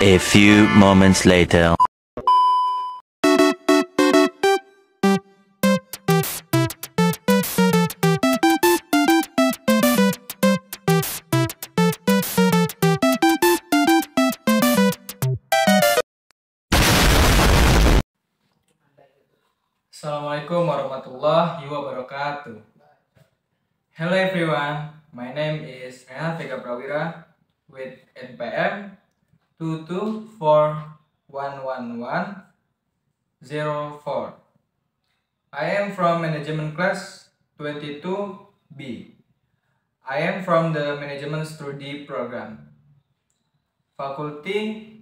A few moments later. Assalamualaikum warahmatullahi wabarakatuh. Hello everyone, my name is Rehan Vega Prawira with NPM 224111104. I am from Management Class 22B. I am from the Management Study Program, Faculty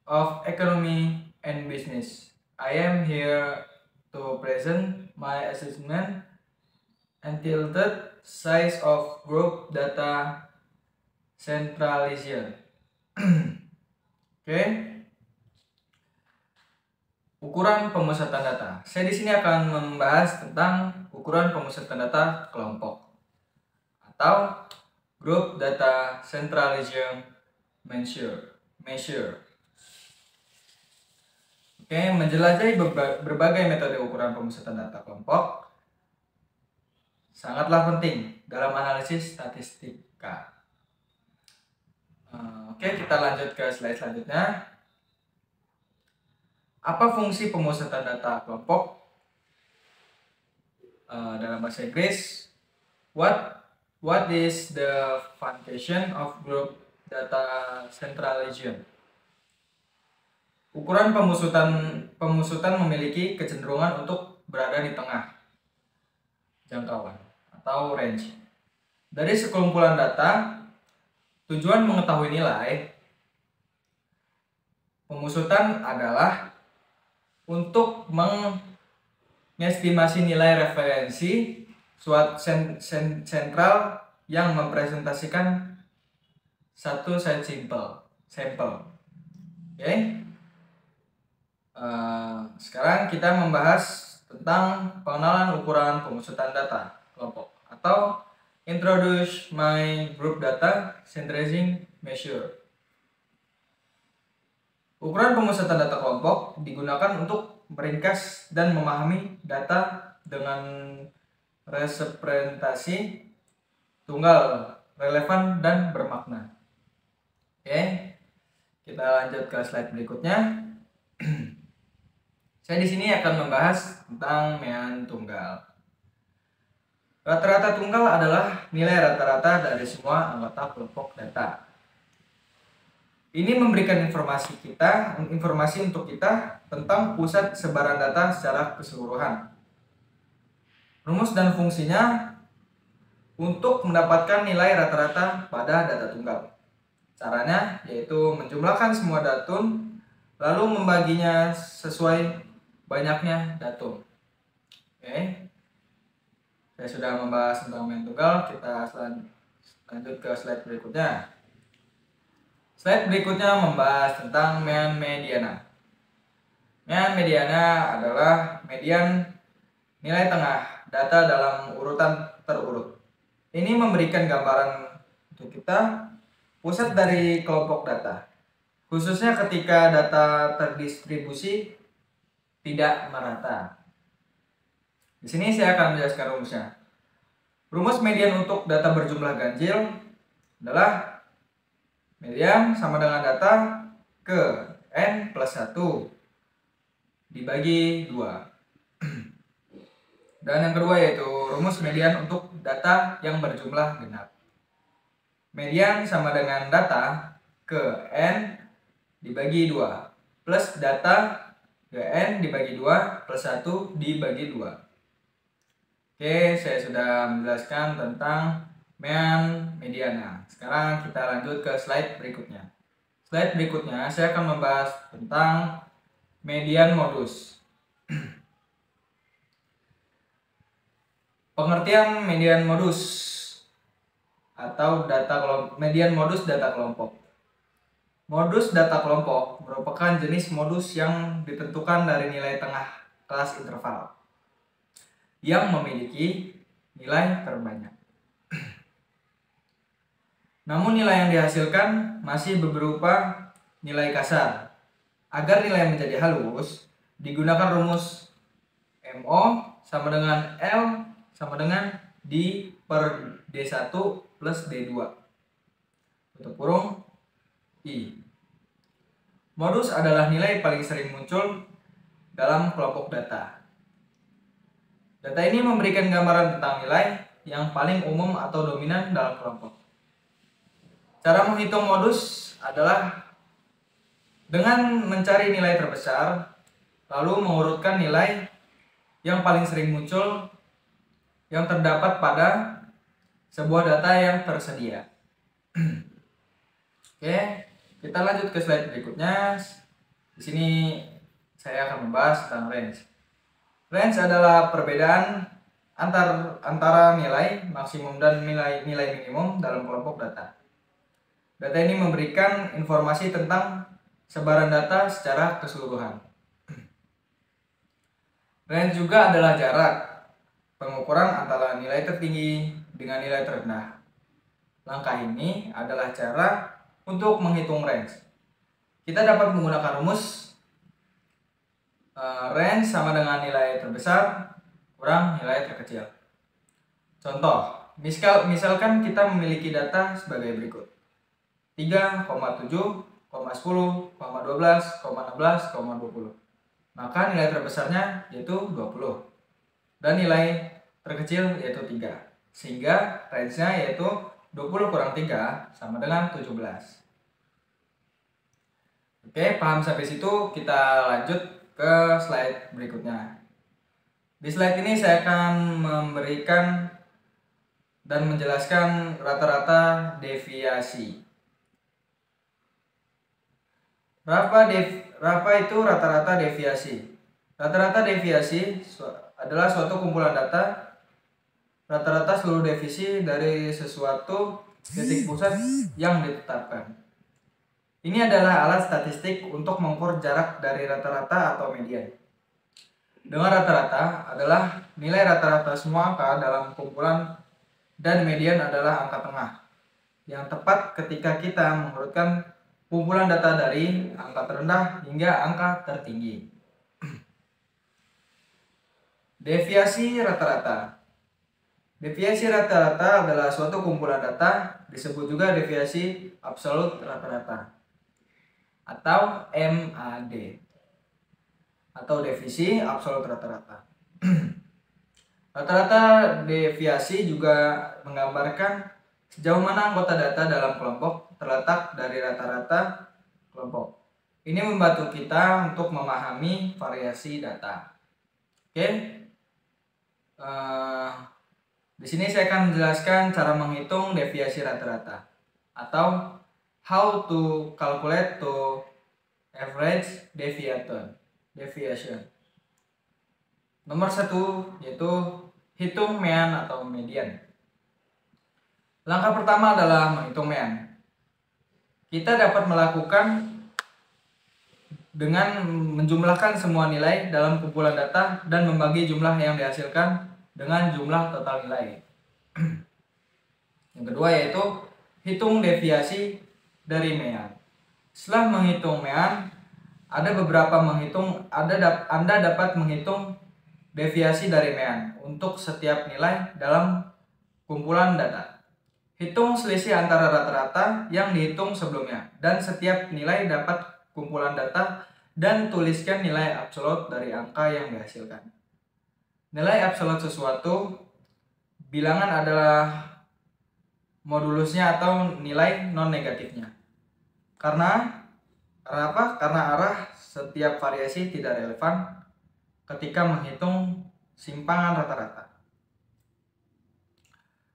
of Economy and Business. I am here to present my assessment entitled Size of Group Data Centralization. Oke. Ukuran pemusatan data. Saya di sini akan membahas tentang ukuran pemusatan data kelompok atau Group Data Centralization Measure. Oke, menjelajahi berbagai metode ukuran pemusatan data kelompok sangatlah penting dalam analisis statistika. Oke, kita lanjut ke slide selanjutnya. Apa fungsi pemusatan data kelompok? Dalam bahasa Inggris, what is the foundation of group data centralization? Ukuran pemusatan memiliki kecenderungan untuk berada di tengah jangkauan atau range. Dari sekumpulan data, tujuan mengetahui nilai pemusatan adalah untuk mengestimasi nilai referensi suatu sentral yang mempresentasikan satu set sampel. Oke. Sekarang kita membahas tentang pengenalan ukuran pemusatan data kelompok atau Introduce my group data centralizing measure. Ukuran pemusatan data kelompok digunakan untuk meringkas dan memahami data dengan representasi tunggal, relevan, dan bermakna. Oke, kita lanjut ke slide berikutnya. Saya di sini akan membahas tentang mean tunggal. Rata-rata tunggal adalah nilai rata-rata dari semua anggota kelompok data. Ini memberikan informasi untuk kita tentang pusat sebaran data secara keseluruhan. Rumus dan fungsinya untuk mendapatkan nilai rata-rata pada data tunggal. Caranya yaitu menjumlahkan semua datum lalu membaginya sesuai banyaknya datum. Oke. Saya sudah membahas tentang mean tunggal, kita lanjut ke slide berikutnya. Slide berikutnya membahas tentang mean mediana. Mean mediana adalah median nilai tengah data dalam urutan terurut. Ini memberikan gambaran untuk kita pusat dari kelompok data, khususnya ketika data terdistribusi tidak merata. Di sini saya akan menjelaskan rumusnya. Rumus median untuk data berjumlah ganjil adalah median sama dengan data ke n plus 1 dibagi 2. Dan yang kedua yaitu rumus median untuk data yang berjumlah genap. Median sama dengan data ke n dibagi 2 plus data ke n dibagi 2 plus 1 dibagi 2. Oke, saya sudah menjelaskan tentang mean mediana. Sekarang kita lanjut ke slide berikutnya. Slide berikutnya saya akan membahas tentang median modus. Pengertian median modus atau median modus data kelompok. Modus data kelompok merupakan jenis modus yang ditentukan dari nilai tengah kelas interval yang memiliki nilai terbanyak. Namun nilai yang dihasilkan masih berupa nilai kasar. Agar nilai menjadi halus, digunakan rumus MO sama dengan L sama dengan D per D1 plus D2. Tutup kurung I. Modus adalah nilai paling sering muncul dalam kelompok data. Data ini memberikan gambaran tentang nilai yang paling umum atau dominan dalam kelompok. Cara menghitung modus adalah dengan mencari nilai terbesar, lalu mengurutkan nilai yang paling sering muncul yang terdapat pada sebuah data yang tersedia. Oke, kita lanjut ke slide berikutnya. Di sini saya akan membahas tentang range. Range adalah perbedaan antara nilai maksimum dan nilai minimum dalam kelompok data. Data ini memberikan informasi tentang sebaran data secara keseluruhan. Range juga adalah jarak pengukuran antara nilai tertinggi dengan nilai terendah. Langkah ini adalah cara untuk menghitung range. Kita dapat menggunakan rumus range sama dengan nilai terbesar kurang nilai terkecil. Contoh, misalkan kita memiliki data sebagai berikut. 3,7, 10, 12, 16, 20. Maka nilai terbesarnya yaitu 20 dan nilai terkecil yaitu 3. Sehingga range-nya yaitu 20 kurang 3 sama dengan 17. Oke, paham sampai situ, kita lanjut ke slide berikutnya. Di slide ini saya akan memberikan dan menjelaskan rata-rata deviasi. Berapa itu rata-rata deviasi? Rata-rata deviasi adalah suatu kumpulan data rata-rata seluruh deviasi dari sesuatu titik pusat yang ditetapkan. Ini adalah alat statistik untuk mengukur jarak dari rata-rata atau median. Dengan rata-rata adalah nilai rata-rata semua angka dalam kumpulan dan median adalah angka tengah yang tepat ketika kita mengurutkan kumpulan data dari angka terendah hingga angka tertinggi. Deviasi rata-rata. Deviasi rata-rata adalah suatu kumpulan data, disebut juga deviasi absolut rata-rata atau MAD atau deviasi absolut rata-rata. Rata-rata deviasi juga menggambarkan sejauh mana anggota data dalam kelompok terletak dari rata-rata kelompok. Ini membantu kita untuk memahami variasi data. Oke. Di sini saya akan menjelaskan cara menghitung deviasi rata-rata atau how to calculate to average deviation. Nomor 1 yaitu hitung mean atau median. Langkah pertama adalah menghitung mean. Kita dapat melakukan dengan menjumlahkan semua nilai dalam kumpulan data dan membagi jumlah yang dihasilkan dengan jumlah total nilai. Yang kedua yaitu hitung deviasi dari mean. Setelah menghitung mean, Anda dapat menghitung deviasi dari mean untuk setiap nilai dalam kumpulan data. Hitung selisih antara rata-rata yang dihitung sebelumnya dan setiap nilai dapat kumpulan data dan tuliskan nilai absolut dari angka yang dihasilkan. Nilai absolut sesuatu bilangan adalah modulusnya atau nilai non negatifnya. Karena apa? Karena arah setiap variasi tidak relevan ketika menghitung simpangan rata-rata.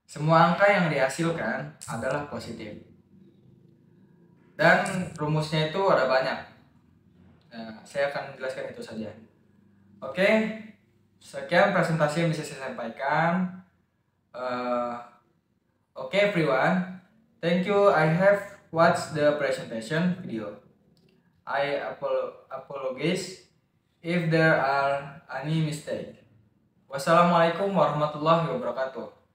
Semua angka yang dihasilkan adalah positif. Dan rumusnya itu ada banyak. Nah, saya akan menjelaskan itu saja. Oke, sekian presentasi yang bisa saya sampaikan. Okay, everyone. Thank you. I have watched the presentation video. I apologize if there are any mistake. Wassalamualaikum warahmatullahi wabarakatuh.